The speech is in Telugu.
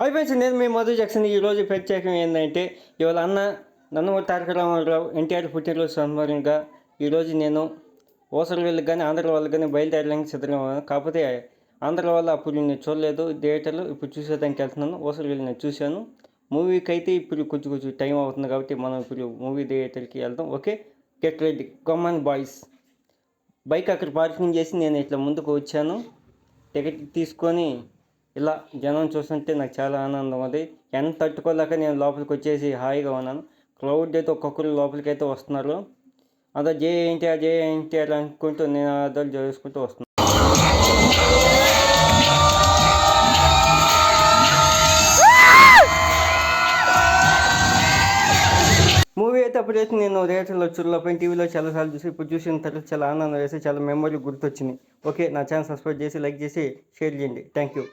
హాయ్ ఫ్రెండ్స్, నేను మీ మధు జాక్సన్. ఈరోజు ప్రత్యేకం ఏంటంటే ఇవాళ నందమూరి తారక రామారావు ఎన్టీఆర్ పుట్టినరోజు సందర్భంగా ఈరోజు నేను ఓసరి వెళ్ళి కానీ ఆంధ్ర వాళ్ళు కానీ బయలుదేరడానికి సిద్ధంగా ఉన్నాను. కాకపోతే ఆంధ్ర వాళ్ళు అప్పుడు నేను చూడలేదు థియేటర్లో, ఇప్పుడు చూసేదానికి వెళ్తున్నాను. ఓసరి వెళ్ళి నేను చూశాను. మూవీకి అయితే ఇప్పుడు కొంచెం టైం అవుతుంది కాబట్టి మనం ఇప్పుడు మూవీ థియేటర్కి వెళ్దాం. Okay, get ready, come on boys. Bike అక్కడ పార్కింగ్ చేసి నేను ఇట్లా ముందుకు వచ్చాను. టికెట్ తీసుకొని ఇలా జనం చూస్తుంటే నాకు చాలా ఆనందం. అది ఎంత తట్టుకోలేక నేను లోపలికి వచ్చేసి హాయిగా ఉన్నాను. క్రౌడ్ అయితే ఒక్కొక్కరు లోపలికి అయితే వస్తున్నారు. అదే జే ఎన్టీఆర్ అనుకుంటూ నేను అదలు చేసుకుంటూ వస్తున్నాను. మూవీ అయితే అప్పుడైతే నేను థియేటర్లో చూడలేకపోయిన టీవీలో చాలాసార్లు చూసి ఇప్పుడు చూసిన తర్వాత చాలా ఆనందం వేసి చాలా మెమరీ గుర్తొచ్చింది. ఓకే, నా ఛానల్ సబ్స్క్రైబ్ చేసి లైక్ చేసి షేర్ చేయండి. Thank you.